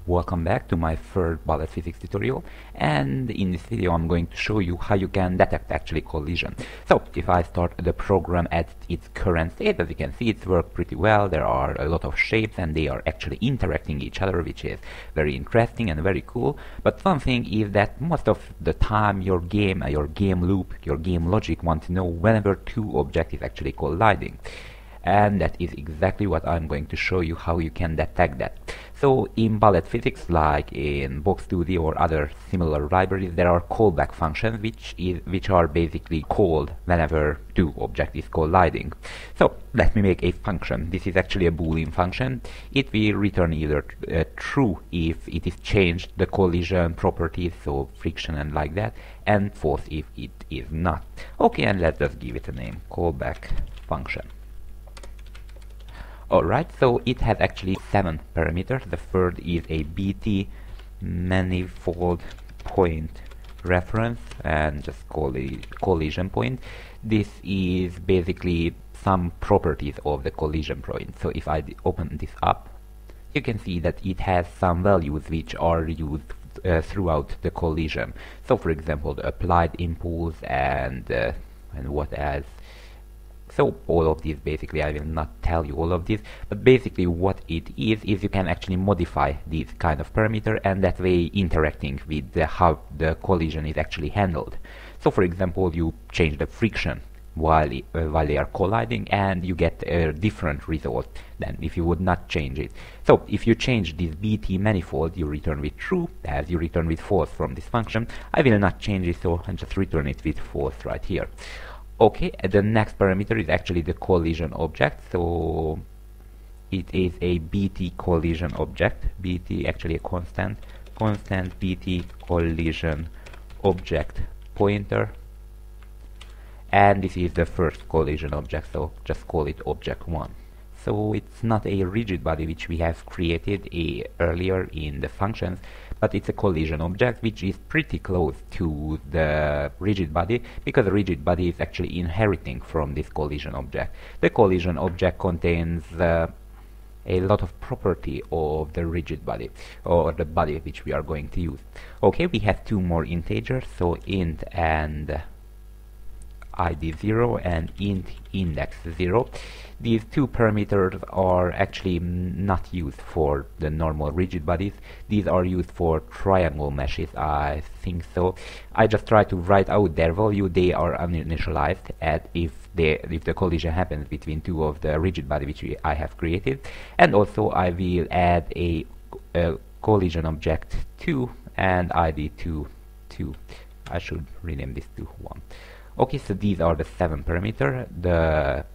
Welcome back to my third bullet physics tutorial, and in this video I'm going to show you how you can detect actually collision. So if I start the program at its current state, as you can see it's worked pretty well. There are a lot of shapes and they are actually interacting each other, which is very interesting and very cool. But one thing is that most of the time your game loop, your game logic want to know whenever two objects is actually colliding. And that is exactly what I'm going to show you how you can detect that. So in bullet physics, like in Box2D or other similar libraries, there are callback functions which are basically called whenever two objects is colliding. So let me make a function. This is actually a Boolean function. It will return either true if it is changed the collision properties, so friction and like that, and false if it is not. Okay, and let's just give it a name, callback function. Alright, so it has actually 7 parameters. The third is a BT manifold point reference, and just call it collision point. This is basically some properties of the collision point. So if I open this up, you can see that it has some values which are used throughout the collision. So for example, the applied impulse and what else. So all of this, basically, I will not tell you all of this, but basically what it is you can actually modify this kind of parameter, and that way interacting with how the collision is actually handled. So for example, you change the friction while they are colliding, and you get a different result than if you would not change it. So if you change this BT manifold, you return with true, as you return with false from this function. I will not change it, so I'll just return it with false right here. Okay, the next parameter is actually the collision object. So it is a BT collision object. BT actually a constant BT collision object pointer. And this is the first collision object, so just call it object 1. So it's not a rigid body which we have created earlier in the functions, but it's a collision object which is pretty close to the rigid body, because the rigid body is actually inheriting from this collision object. The collision object contains a lot of property of the rigid body, or the body which we are going to use. Okay, we have two more integers, so int and id 0 and int index 0. These two parameters are actually not used for the normal rigid bodies. These are used for triangle meshes, I think so. I just try to write out their value. They are uninitialized at if the collision happens between two of the rigid body which I have created. And also I will add a collision object 2 and id 2. I should rename this to 1. Okay, so these are the 7 parameters. The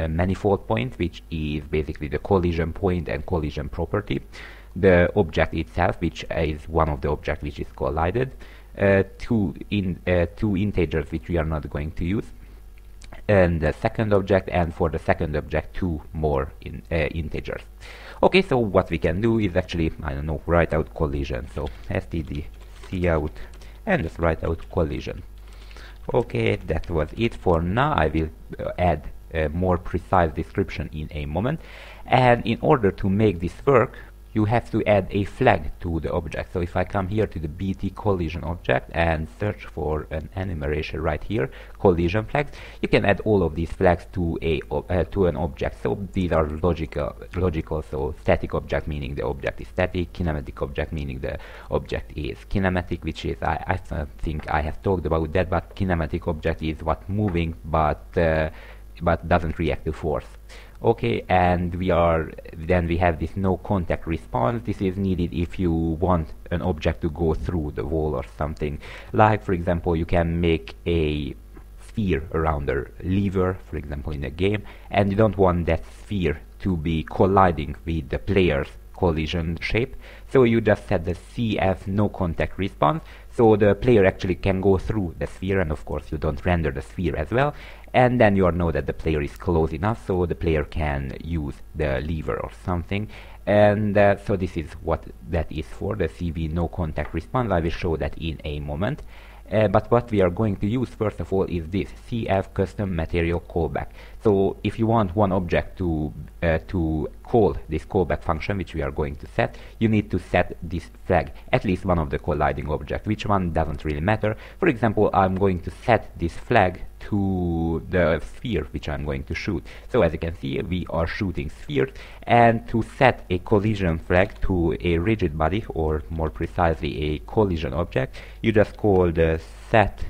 manifold point, which is basically the collision point and collision property. The object itself, which is one of the objects which is collided. Two integers which we are not going to use. And the second object, and for the second object, 2 more integers. Okay, so what we can do is actually, I don't know, write out collision. So std cout and just write out collision. Okay, that was it for now. I will add a more precise description in a moment. And in order to make this work, you have to add a flag to the object. So if I come here to the BT collision object and search for an enumeration right here, collision flags, you can add all of these flags to an object. So these are logical. So static object meaning the object is static, kinematic object meaning the object is kinematic, which is I think I have talked about that, but kinematic object is what moving but doesn't react to force. Okay, and we have this no contact response. This is needed if you want an object to go through the wall or something. Like for example, you can make a sphere around a lever, for example in a game, and you don't want that sphere to be colliding with the player's collision shape. So you just set the CF no contact response, so the player actually can go through the sphere, and of course you don't render the sphere as well. And then you know that the player is close enough, so the player can use the lever or something. And so this is what that is for, the CV no contact response. I will show that in a moment. But what we are going to use first of all is this CF custom material callback. So if you want one object to call this callback function, which we are going to set, you need to set this flag, at least one of the colliding objects. Which one doesn't really matter. For example, I'm going to set this flag to the sphere which I'm going to shoot. So as you can see, we are shooting spheres, and to set a collision flag to a rigid body, or more precisely a collision object, you just call the set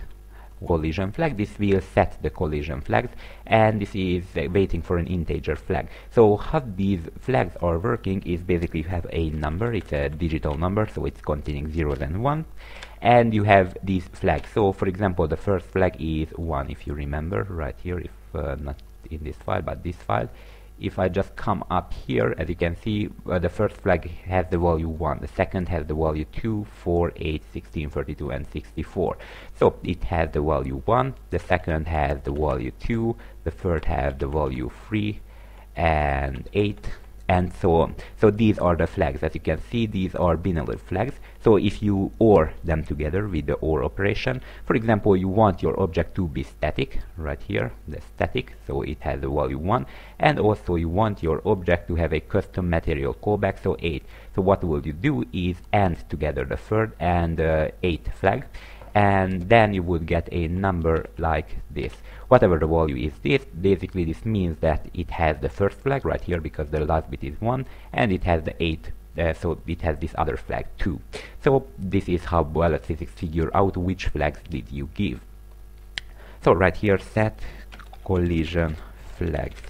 collision flag. This will set the collision flags, and this is waiting for an integer flag. So how these flags are working is basically you have a number, it's a digital number, so it's containing zeros and ones, and you have these flags. So for example, the first flag is 1, if you remember right here, if not in this file but this file. If I just come up here, as you can see, the first flag has the value 1, the second has the value 2, 4, 8, 16, 32 and 64. So it has the value 1, the second has the value 2, the third has the value 3 and 8, and so on. So these are the flags. As you can see, these are binary flags. So if you OR them together with the OR operation, for example, you want your object to be static, right here, the static, so it has the value 1, and also you want your object to have a custom material callback, so 8. So what will you do is AND together the third and 8 flag, and then you would get a number like this. Whatever the value is this, basically this means that it has the first flag right here because the last bit is 1, and it has the 8, so it has this other flag 2. So this is how Ballad Physics figure out which flags did you give. So right here, set collision flags.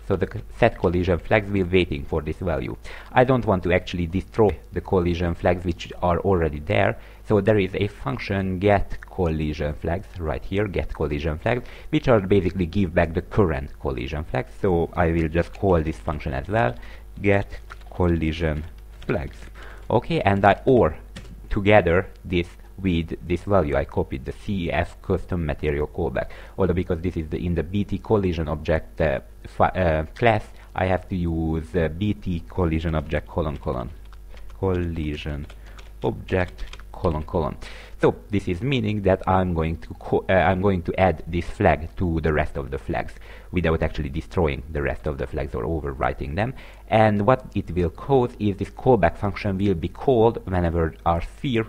So the set collision flags will waiting for this value. I don't want to actually destroy the collision flags which are already there. So there is a function get collision flags right here, get collision flags, which are basically give back the current collision flags. So I will just call this function as well, get collision flags. Okay, and I OR together this with this value. I copied the CF custom material callback. Although because this is in the BT collision object class, I have to use BT collision object : collision object : So this is meaning that I'm going to add this flag to the rest of the flags without actually destroying the rest of the flags or overwriting them. And what it will cause is this callback function will be called whenever our sphere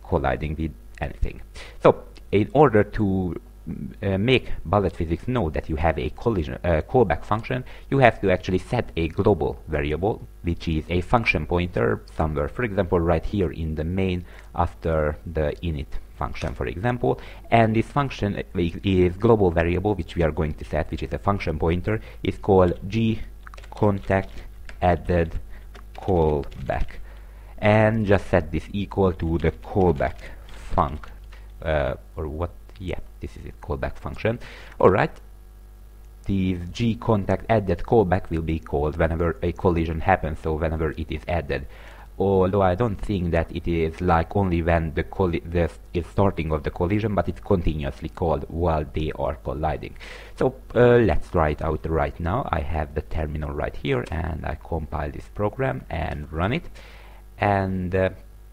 colliding with anything. So in order to make Ballad Physics know that you have a collision callback function, you have to actually set a global variable, which is a function pointer somewhere, for example right here in the main after the init function, for example. And this function is global variable which we are going to set, which is a function pointer, is called gcontact added callback, and just set this equal to the callback func or what, yeah, this is a callback function. Alright, this gcontact added callback will be called whenever a collision happens, so whenever it is added. Although I don't think that it is like only when the starting of the collision, but it's continuously called while they are colliding. So let's try it out right now. I have the terminal right here, and I compile this program and run it. And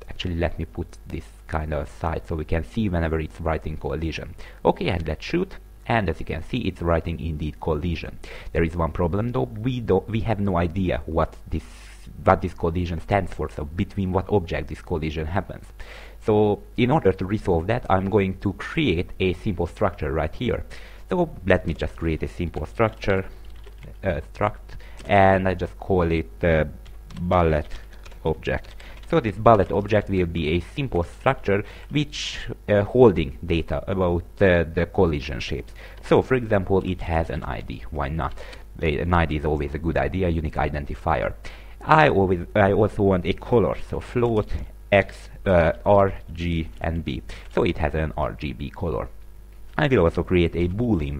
actually let me put this kind of side so we can see whenever it's writing collision. Okay, and let's shoot, and as you can see it's writing indeed collision. There is one problem though, we have no idea what this collision stands for, so between what object this collision happens. So in order to resolve that, I'm going to create a simple structure right here. So let me just create a simple structure, struct, and I just call it Ballad object. So this Ballad object will be a simple structure which holding data about the collision shapes. So for example, it has an ID. Why not? An ID is always a good idea, unique identifier. I also want a color, so float X, R, G and B. So it has an RGB color. I will also create a boolean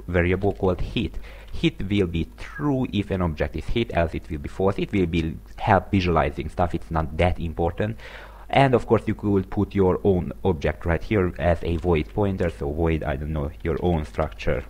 variable called hit. Hit will be true if an object is hit, else it will be false. It will be help visualizing stuff, it's not that important. And of course you could put your own object right here as a void pointer, so void, I don't know, your own structure.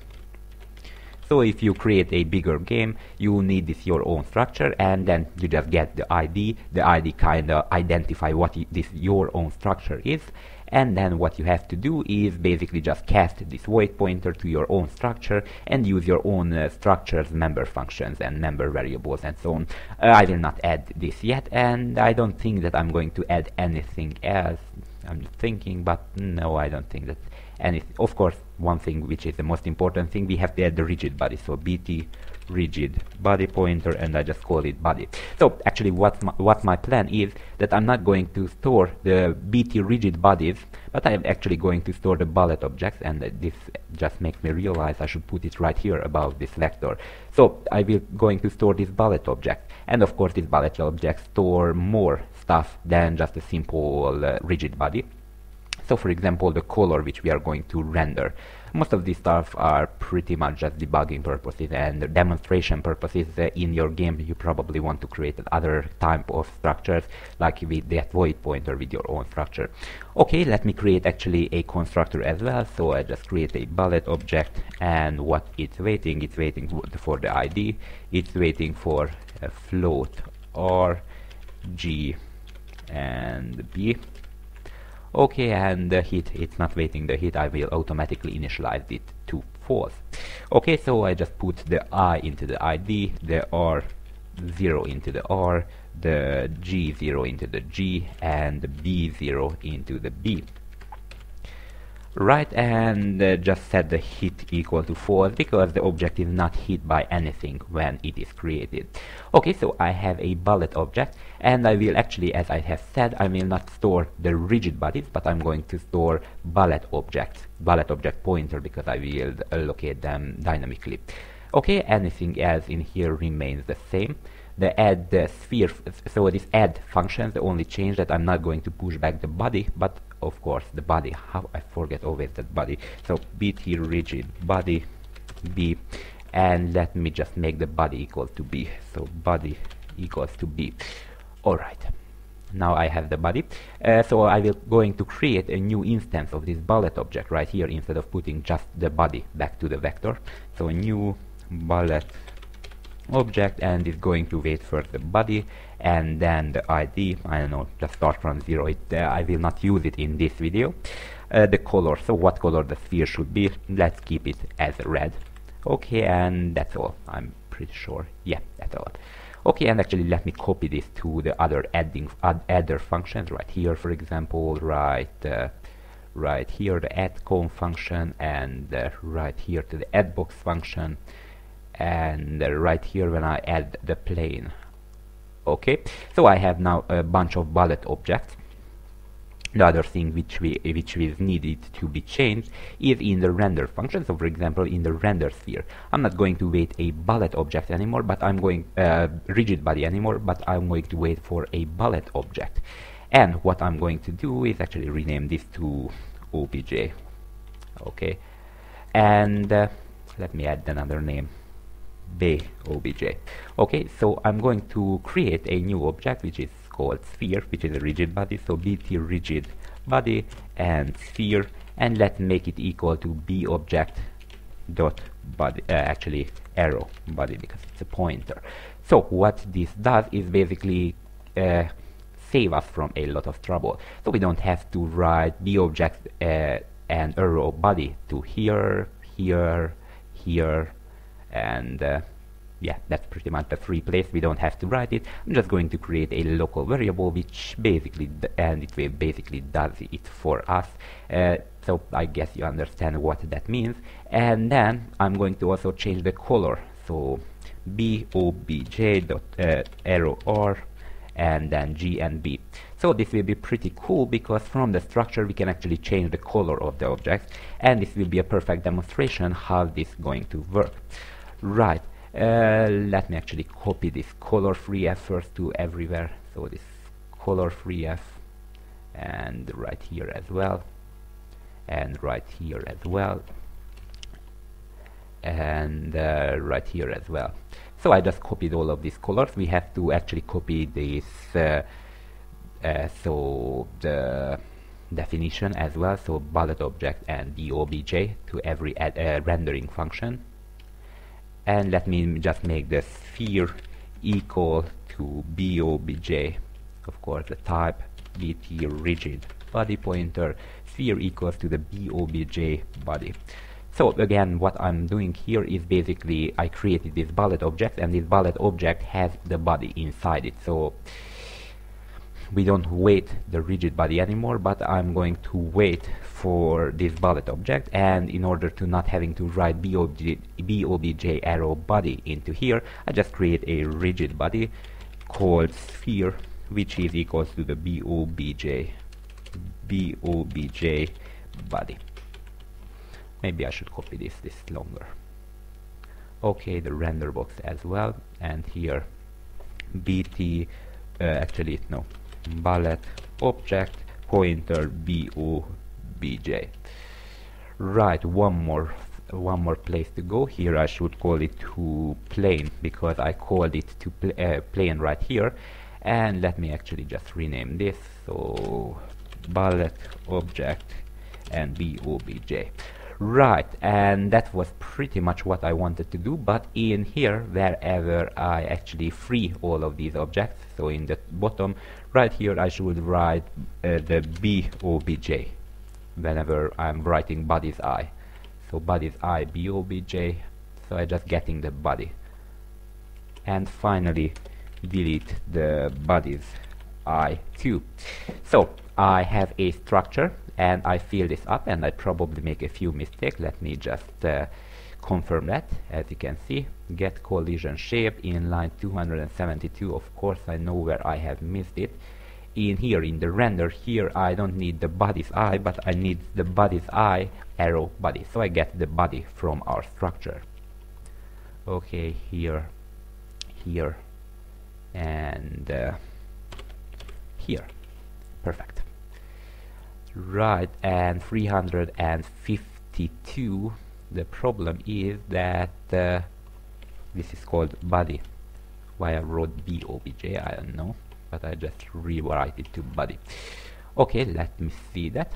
So if you create a bigger game, you need this your own structure, and then you just get the ID. The ID kind of identify what this your own structure is, and then what you have to do is basically just cast this void pointer to your own structure and use your own structures, member functions and member variables and so on. I will not add this yet, and I don't think that I'm going to add anything else. I'm thinking, but no, I don't think that anything. Of course, one thing which is the most important thing, we have to add the rigid body, so bt rigid body pointer, and I just call it body. So actually what my plan is that I'm not going to store the bt rigid bodies, but I'm actually going to store the bullet objects, and this just makes me realize I should put it right here above this vector. So I will going to store this bullet object, and of course this bullet object store more stuff than just a simple rigid body. So for example, the color which we are going to render. Most of these stuff are pretty much just debugging purposes and demonstration purposes. In your game you probably want to create other type of structures, like with that void pointer with your own structure. Okay, let me create actually a constructor as well. So I just create a bullet object, and what it's waiting for the ID, it's waiting for a float R, G and B. Okay, and the hit, it's not waiting the hit, I will automatically initialize it to false. Okay, so I just put the I into the ID, the R 0 into the R, the G 0 into the G, and the B 0 into the B. Right, and just set the hit equal to false, because the object is not hit by anything when it is created. Okay, so I have a bullet object, and I will actually, as I have said, I will not store the rigid bodies, but I'm going to store bullet object pointer, because I will allocate them dynamically. Okay, anything else in here remains the same. The add sphere, so this add function, the only change that I'm not going to push back the body, but of course the body, how I forget always that body. So bt rigid body B, and let me just make the body equal to B. So body equals to B. Alright, now I have the body. So I will going to create a new instance of this bullet object right here, instead of putting just the body back to the vector. So a new bullet object, and is going to wait for the body, and then the ID, I don't know, just start from 0. I will not use it in this video. The color, so what color the sphere should be, let's keep it as red. Okay, and that's all, I'm pretty sure. Yeah, that's all. Okay, and actually let me copy this to the other adder functions right here, for example, right here the add_com function, and right here to the add_box function, and right here when I add the plane. Okay, so I have now a bunch of bullet objects. The other thing which is needed to be changed is in the render function. So for example, in the render sphere, I'm not going to wait a bullet object anymore, but I'm going rigid body anymore, but I'm going to wait for a bullet object. And what I'm going to do is actually rename this to obj. Okay, and let me add another name, obj. Okay, so I'm going to create a new object which is called sphere, which is a rigid body. So bt rigid body and sphere, and let's make it equal to b object dot body, actually arrow body, because it's a pointer. So what this does is basically save us from a lot of trouble. So we don't have to write b object and arrow body to here, and yeah, that's pretty much the free place. We don't have to write it. I'm just going to create a local variable which basically basically does it for us. So I guess you understand what that means. And then I'm going to also change the color. So b_obj dot arrow r, and then G and B. So this will be pretty cool, because from the structure we can actually change the color of the object, and this will be a perfect demonstration how this is going to work. Right, let me actually copy this color free F first to everywhere. So this color free F, and right here as well, and right here as well, and right here as well. So I just copied all of these colors. We have to actually copy this so the definition as well, so bullet object and the obj to every rendering function. And let me just make the sphere equal to b_obj, of course the type bt rigid body pointer sphere equals to the BOBJ body. So again, what I'm doing here is basically I created this bullet object, and this bullet object has the body inside it. So we don't weight the rigid body anymore, but I'm going to wait for this bullet object, and in order to not having to write BOBJ arrow body into here, I just create a rigid body called sphere, which is equals to the BOBJ body. Maybe I should copy this longer. Okay, the render box as well, and here BT actually no, bullet object pointer BOBJ. Right, one more place to go. Here I should call it to plane, because I called it to plane right here. And let me actually just rename this, so bullet object and BOBJ. Right, and that was pretty much what I wanted to do, but in here, wherever I actually free all of these objects, so in the bottom right here I should write the BOBJ whenever I'm writing body's eye. So body's eye BOBJ, so I just getting the body. And finally delete the body's eye too. So I have a structure, and I fill this up, and I probably make a few mistakes. Let me just confirm that. As you can see, get collision shape in line 272. Of course I know where I have missed it. In here, in the render, here I don't need the body's eye, but I need the body's eye arrow body. So I get the body from our structure. Okay, here, and here. Perfect. Right, and 352, the problem is that this is called body. Why I wrote BOBJ, I don't know, but I just rewrite it to body. Okay, let me see that.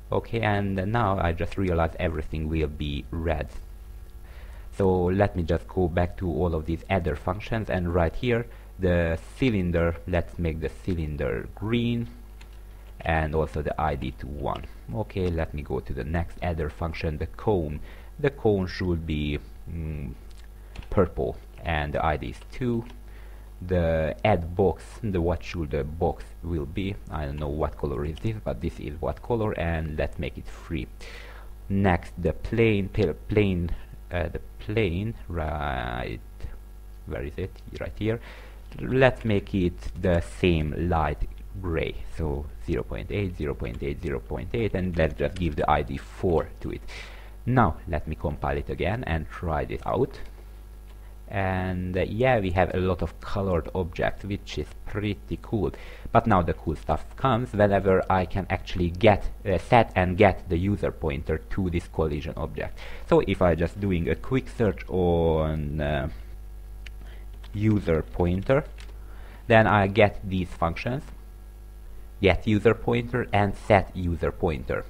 Okay, and now I just realized everything will be red. So let me just go back to all of these other functions, and right here the cylinder, let's make the cylinder green, and also the ID to 1. Okay, let me go to the next adder function, the cone. The cone should be purple, and the ID is 2. The add box, what should the box will be? I don't know what color is this, but this is what color, and let's make it 3. Next, the plane, right, where is it? Right here. Let's make it the same light gray, so 0.8, 0.8, 0.8, and let's just give the ID 4 to it. Now let me compile it again and try this out. And yeah, we have a lot of colored objects, which is pretty cool. But now the cool stuff comes whenever I can actually get set and get the user pointer to this collision object. So if I just doing a quick search on user pointer, then I get these functions: get user pointer and set user pointer.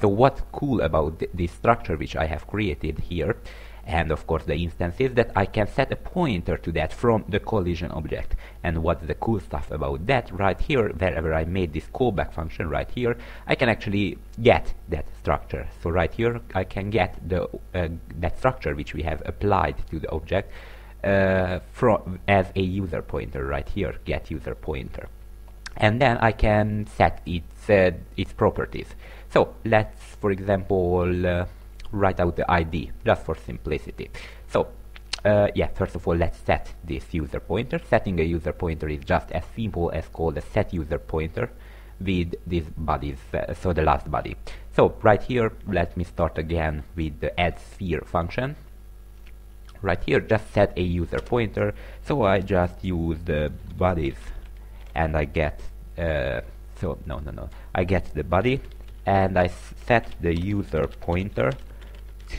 So what's cool about this structure which I have created here, and of course the instance, is that I can set a pointer to that from the collision object. And what's the cool stuff about that? Right here, wherever I made this callback function right here, I can actually get that structure. So right here I can get the that structure which we have applied to the object from as a user pointer right here, get user pointer. And then I can set its properties. So let's, for example, write out the ID just for simplicity. So yeah, first of all, let's set this user pointer. Setting a user pointer is just as simple as call the set user pointer with these bodies, so the last body. So right here, let me start again with the add sphere function. Right here, just set a user pointer. So I just use the bodies, and I get I get the body, and I set the user pointer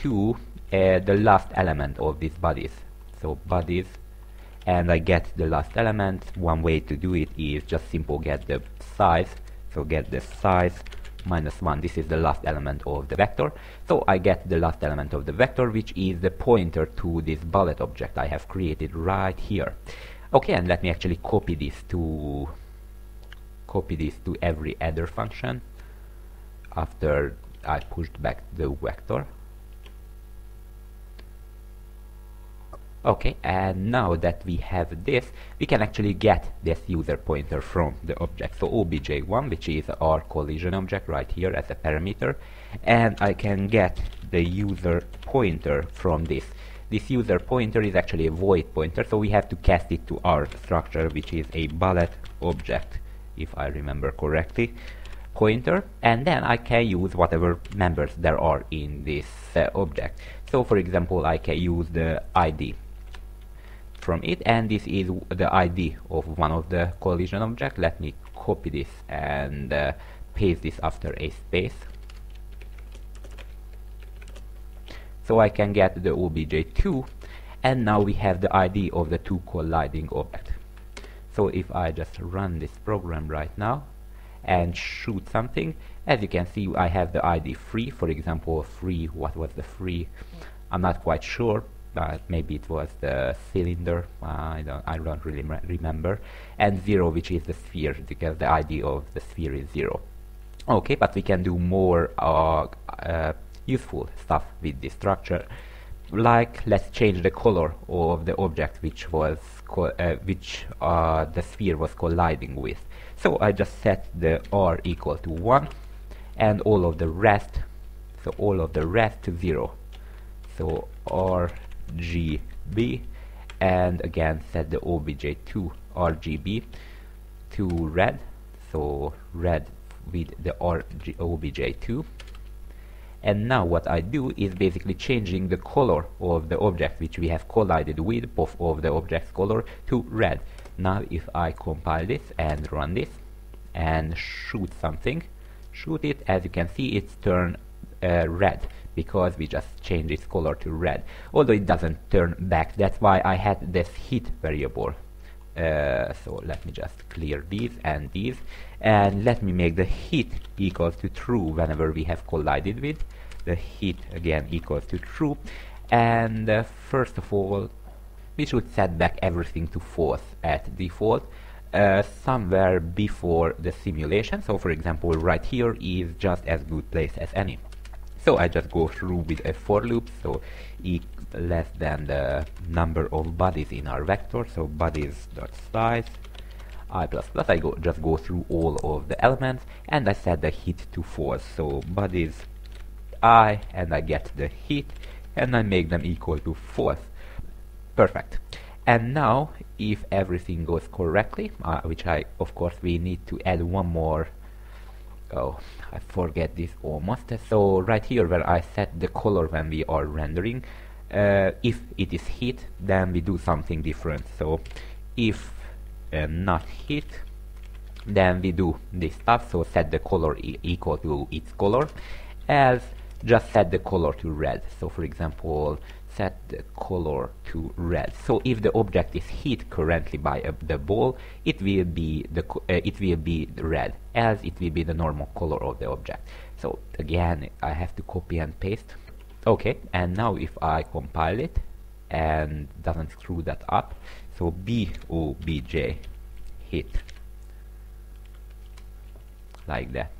to the last element of these bodies. So bodies, and I get the last element. One way to do it is just simple get the size. So get the size -1. This is the last element of the vector. So I get the last element of the vector, which is the pointer to this bullet object I have created right here. Okay, and let me actually copy this to copy this to every header function after I pushed back the vector. Okay, and now that we have this, we can actually get this user pointer from the object. So obj1, which is our collision object right here as a parameter, and I can get the user pointer from this. This user pointer is actually a void pointer, so we have to cast it to our structure, which is a bullet object, if I remember correctly, pointer, and then I can use whatever members there are in this object. So for example, I can use the ID from it, and this is the ID of one of the collision objects. Let me copy this and paste this after a space. So I can get the obj2, and now we have the ID of the two colliding objects. So if I just run this program right now and shoot something, as you can see, I have the ID 3, for example, 3, what was the 3? I'm not quite sure, but maybe it was the cylinder, I don't really remember, and 0, which is the sphere, because the ID of the sphere is 0. Okay, but we can do more useful stuff with this structure, like let's change the color of the object which was the sphere was colliding with. So I just set the R equal to 1 and all of the rest to 0. So RGB, and again set the obj2 RGB to red, so red with the obj2. And now what I do is basically changing the color of the object which we have collided with, both of the object's color, to red. Now if I compile this and run this and shoot something, shoot it, as you can see it's turned red, because we just changed its color to red, although it doesn't turn back. That's why I had this hit variable. So let me just clear these and these, and let me make the hit equals to true whenever we have collided with. The hit again equals to true, and first of all we should set back everything to false at default, somewhere before the simulation. So for example, right here is just as good place as any. So I just go through with a for loop, so e less than the number of bodies in our vector, so bodies.size I++. I just go through all of the elements, and I set the hit to false, so bodies I, and I get the hit, and I make them equal to false. Perfect. And now if everything goes correctly, which of course we need to add one more. Oh, I forget this almost. So right here where I set the color when we are rendering, if it is hit, then we do something different. So if not hit, then we do this stuff. So set the color equal to its color, else just set the color to red. So for example, set the color to red. So if the object is hit currently by the ball, it will be red, else it will be the normal color of the object. So again, I have to copy and paste. Okay, and now if I compile it and doesn't screw that up, so BOBJ hit, like that.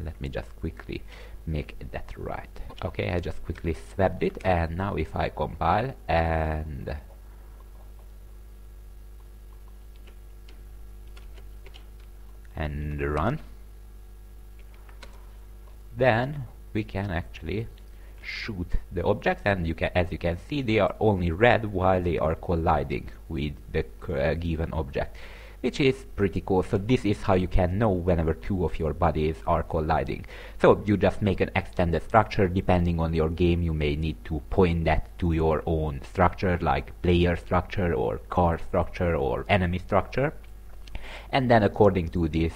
Let me just quickly make that right. Okay, I just quickly swapped it, and now if I compile and run, then we can actually shoot the objects, and as you can see, they are only red while they are colliding with the given object, which is pretty cool. So this is how you can know whenever two of your bodies are colliding. So you just make an extended structure. Depending on your game, you may need to point that to your own structure, like player structure or car structure or enemy structure, and then according to this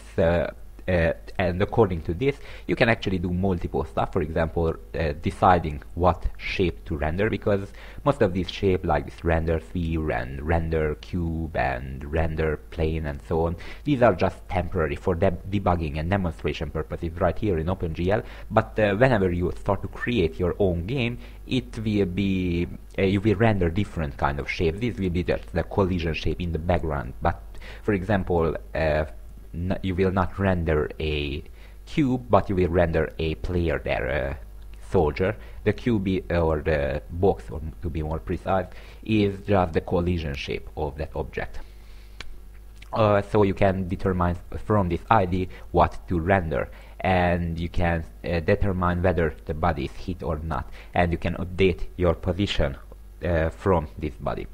you can actually do multiple stuff. For example, deciding what shape to render, because most of these shapes, like this render sphere and render cube and render plane and so on, these are just temporary for debugging and demonstration purposes right here in OpenGL. But whenever you start to create your own game, it will be you will render different kind of shapes. This will be just the collision shape in the background. But for example, you will not render a cube, but you will render a player there, a soldier. The cube or the box, or to be more precise, is just the collision shape of that object. So you can determine from this ID what to render, and you can determine whether the body is hit or not, and you can update your position from this body.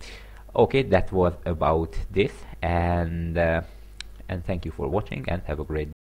Okay, that was about this, and thank you for watching, and have a great day.